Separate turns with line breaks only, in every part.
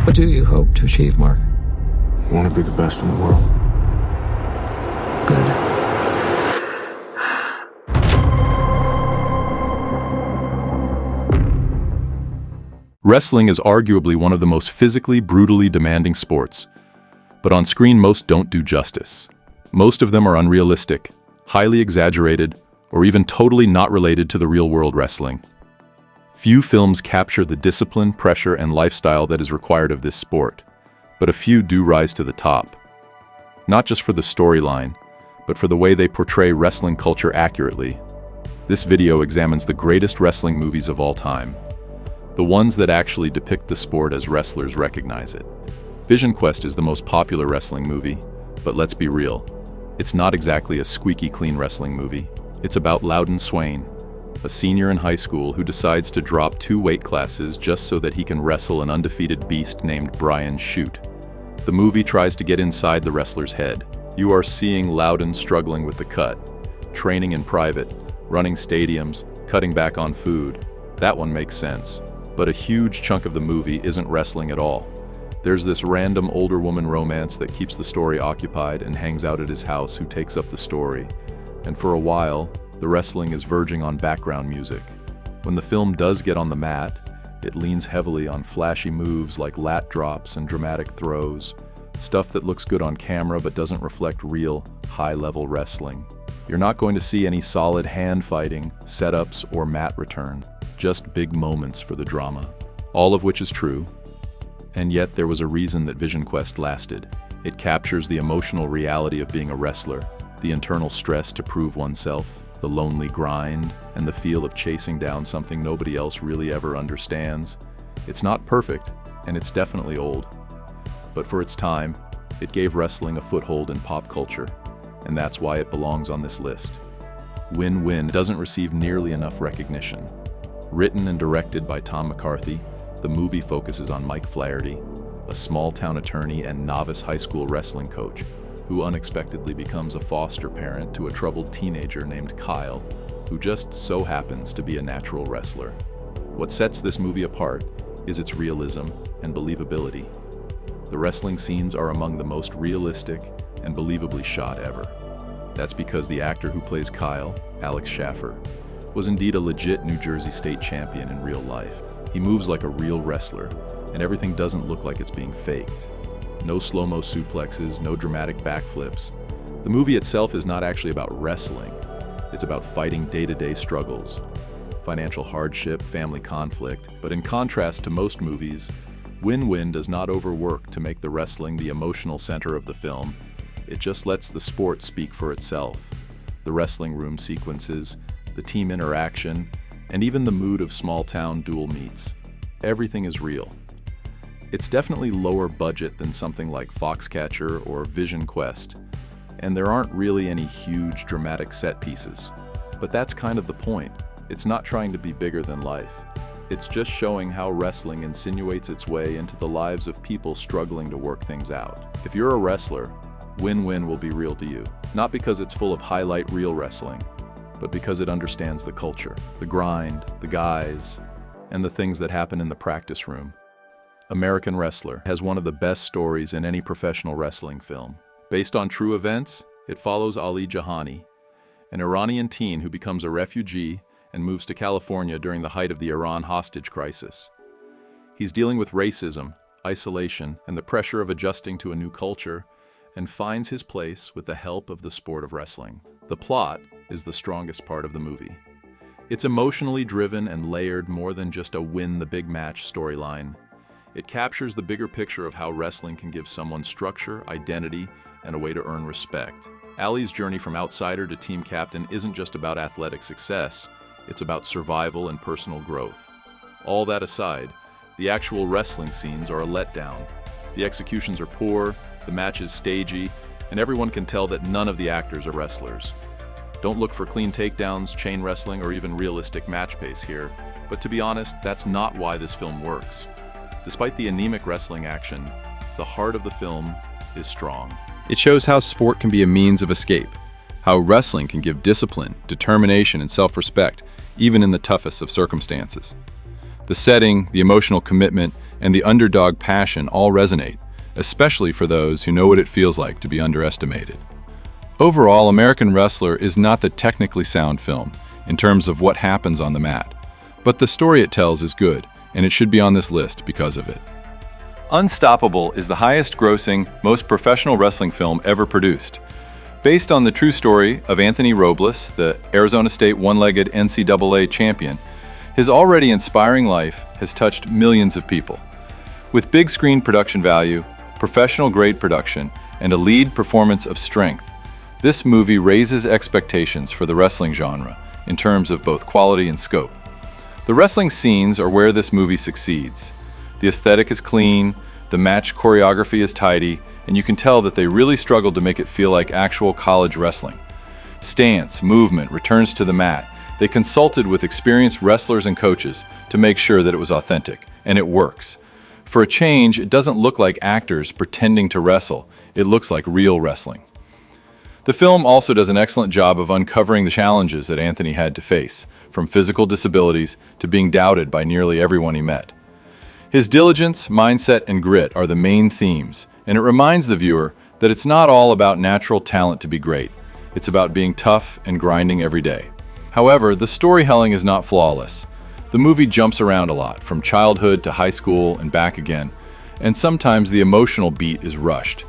What do you hope to achieve, Mark?
I want to be the best in the world.
Good.
Wrestling is arguably one of the most physically, brutally demanding sports. But on screen, most don't do justice. Most of them are unrealistic, highly exaggerated, or even totally not related to the real-world wrestling. Few films capture the discipline, pressure, and lifestyle that is required of this sport, but a few do rise to the top. Not just for the storyline, but for the way they portray wrestling culture accurately. This video examines the greatest wrestling movies of all time, the ones that actually depict the sport as wrestlers recognize it. Vision Quest is the most popular wrestling movie, but let's be real, it's not exactly a squeaky clean wrestling movie. It's about Loudon Swain, a senior in high school who decides to drop 2 weight classes just so that he can wrestle an undefeated beast named Brian Shoot. The movie tries to get inside the wrestler's head. You are seeing Loudon struggling with the cut, training in private, running stadiums, cutting back on food. That one makes sense. But a huge chunk of the movie isn't wrestling at all. There's this random older woman romance that keeps the story occupied and hangs out at his house who takes up the story. And for a while, the wrestling is verging on background music. When the film does get on the mat, it leans heavily on flashy moves like lat drops and dramatic throws, stuff that looks good on camera but doesn't reflect real, high-level wrestling. You're not going to see any solid hand fighting, setups, or mat return, just big moments for the drama. All of which is true, and yet there was a reason that Vision Quest lasted. It captures the emotional reality of being a wrestler, the internal stress to prove oneself, the lonely grind, and the feel of chasing down something nobody else really ever understands. It's not perfect, and it's definitely old. But for its time, it gave wrestling a foothold in pop culture, and that's why it belongs on this list. Win-Win doesn't receive nearly enough recognition. Written and directed by Tom McCarthy, the movie focuses on Mike Flaherty, a small-town attorney and novice high school wrestling coach, who unexpectedly becomes a foster parent to a troubled teenager named Kyle, who just so happens to be a natural wrestler. What sets this movie apart is its realism and believability. The wrestling scenes are among the most realistic and believably shot ever. That's because the actor who plays Kyle, Alex Schaffer, was indeed a legit New Jersey state champion in real life. He moves like a real wrestler, and everything doesn't look like it's being faked. No slow-mo suplexes, no dramatic backflips. The movie itself is not actually about wrestling. It's about fighting day-to-day struggles, financial hardship, family conflict. But in contrast to most movies, Win-Win does not overwork to make the wrestling the emotional center of the film. It just lets the sport speak for itself. The wrestling room sequences, the team interaction, and even the mood of small-town dual meets. Everything is real. It's definitely lower budget than something like Foxcatcher or Vision Quest, and there aren't really any huge dramatic set pieces. But that's kind of the point. It's not trying to be bigger than life. It's just showing how wrestling insinuates its way into the lives of people struggling to work things out. If you're a wrestler, Win-Win will be real to you. Not because it's full of highlight reel wrestling, but because it understands the culture, the grind, the guys, and the things that happen in the practice room. American Wrestler has one of the best stories in any professional wrestling film. Based on true events, it follows Ali Jahani, an Iranian teen who becomes a refugee and moves to California during the height of the Iran hostage crisis. He's dealing with racism, isolation, and the pressure of adjusting to a new culture, and finds his place with the help of the sport of wrestling. The plot is the strongest part of the movie. It's emotionally driven and layered more than just a win the big match storyline. It captures the bigger picture of how wrestling can give someone structure, identity, and a way to earn respect. Ali's journey from outsider to team captain isn't just about athletic success, it's about survival and personal growth. All that aside, the actual wrestling scenes are a letdown. The executions are poor, the match is stagey, and everyone can tell that none of the actors are wrestlers. Don't look for clean takedowns, chain wrestling, or even realistic match pace here, but to be honest, that's not why this film works. Despite the anemic wrestling action, the heart of the film is strong.
It shows how sport can be a means of escape, how wrestling can give discipline, determination, and self-respect, even in the toughest of circumstances. The setting, the emotional commitment, and the underdog passion all resonate, especially for those who know what it feels like to be underestimated. Overall, American Wrestler is not the technically sound film in terms of what happens on the mat, but the story it tells is good, and it should be on this list because of it. Unstoppable is the highest-grossing, most professional wrestling film ever produced. Based on the true story of Anthony Robles, the Arizona State one-legged NCAA champion, his already inspiring life has touched millions of people. With big screen production value, professional-grade production, and a lead performance of strength, this movie raises expectations for the wrestling genre in terms of both quality and scope. The wrestling scenes are where this movie succeeds. The aesthetic is clean, the match choreography is tidy, and you can tell that they really struggled to make it feel like actual college wrestling. Stance, movement, returns to the mat. They consulted with experienced wrestlers and coaches to make sure that it was authentic, and it works. For a change, it doesn't look like actors pretending to wrestle. It looks like real wrestling. The film also does an excellent job of uncovering the challenges that Anthony had to face, from physical disabilities to being doubted by nearly everyone he met. His diligence, mindset, and grit are the main themes, and it reminds the viewer that it's not all about natural talent to be great. It's about being tough and grinding every day. However, the storytelling is not flawless. The movie jumps around a lot, from childhood to high school and back again, and sometimes the emotional beat is rushed.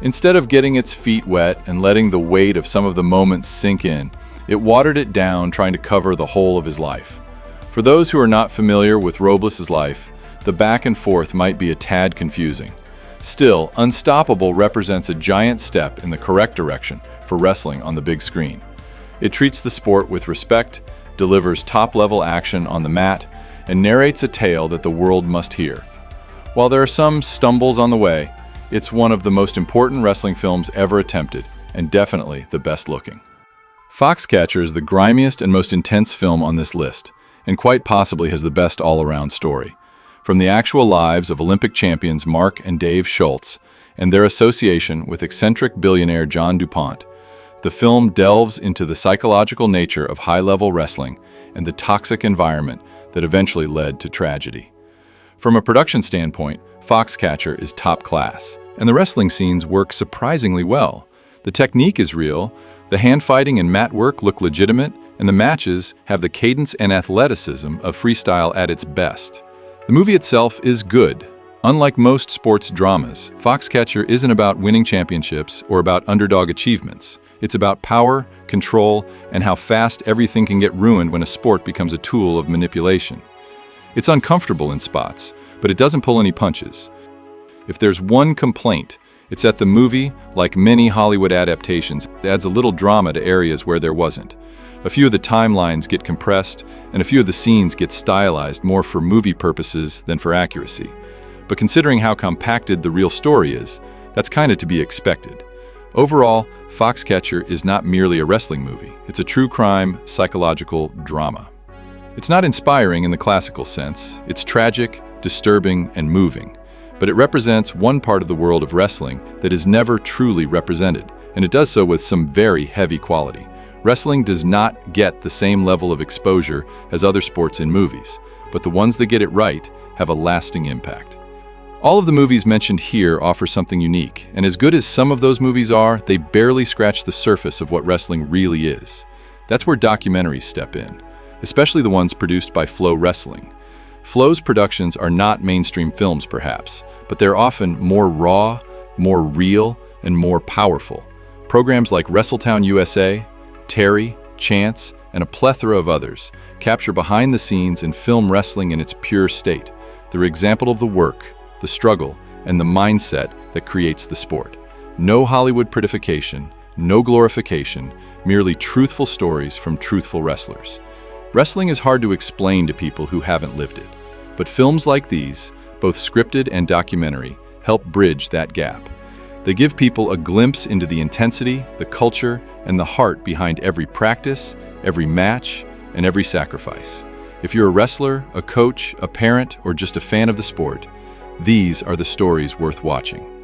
Instead of getting its feet wet and letting the weight of some of the moments sink in, it watered it down, trying to cover the whole of his life. For those who are not familiar with Robles' life, the back and forth might be a tad confusing. Still, Unstoppable represents a giant step in the correct direction for wrestling on the big screen. It treats the sport with respect, delivers top-level action on the mat, and narrates a tale that the world must hear. While there are some stumbles on the way, it's one of the most important wrestling films ever attempted, and definitely the best looking. Foxcatcher is the grimiest and most intense film on this list, and quite possibly has the best all-around story. From the actual lives of Olympic champions Mark and Dave Schultz and their association with eccentric billionaire John DuPont, the film delves into the psychological nature of high-level wrestling and the toxic environment that eventually led to tragedy. From a production standpoint, Foxcatcher is top class, and the wrestling scenes work surprisingly well. The technique is real, the hand-fighting and mat work look legitimate, and the matches have the cadence and athleticism of freestyle at its best. The movie itself is good. Unlike most sports dramas, Foxcatcher isn't about winning championships or about underdog achievements. It's about power, control, and how fast everything can get ruined when a sport becomes a tool of manipulation. It's uncomfortable in spots, but it doesn't pull any punches. If there's one complaint, it's that the movie, like many Hollywood adaptations, adds a little drama to areas where there wasn't. A few of the timelines get compressed, and a few of the scenes get stylized more for movie purposes than for accuracy. But considering how compacted the real story is, that's kind of to be expected. Overall, Foxcatcher is not merely a wrestling movie. It's a true crime, psychological drama. It's not inspiring in the classical sense. It's tragic, disturbing, and moving. But it represents one part of the world of wrestling that is never truly represented, and it does so with some very heavy quality. Wrestling does not get the same level of exposure as other sports in movies, but the ones that get it right have a lasting impact. All of the movies mentioned here offer something unique, and as good as some of those movies are, they barely scratch the surface of what wrestling really is. That's where documentaries step in, especially the ones produced by FloWrestling. Flow's productions are not mainstream films perhaps, but they're often more raw, more real, and more powerful. Programs like WrestleTown USA, Terry, Chance, and a plethora of others capture behind the scenes and film wrestling in its pure state. They're an example of the work, the struggle, and the mindset that creates the sport. No Hollywood prettification, no glorification, merely truthful stories from truthful wrestlers. Wrestling is hard to explain to people who haven't lived it, but films like these, both scripted and documentary, help bridge that gap. They give people a glimpse into the intensity, the culture, and the heart behind every practice, every match, and every sacrifice. If you're a wrestler, a coach, a parent, or just a fan of the sport, these are the stories worth watching.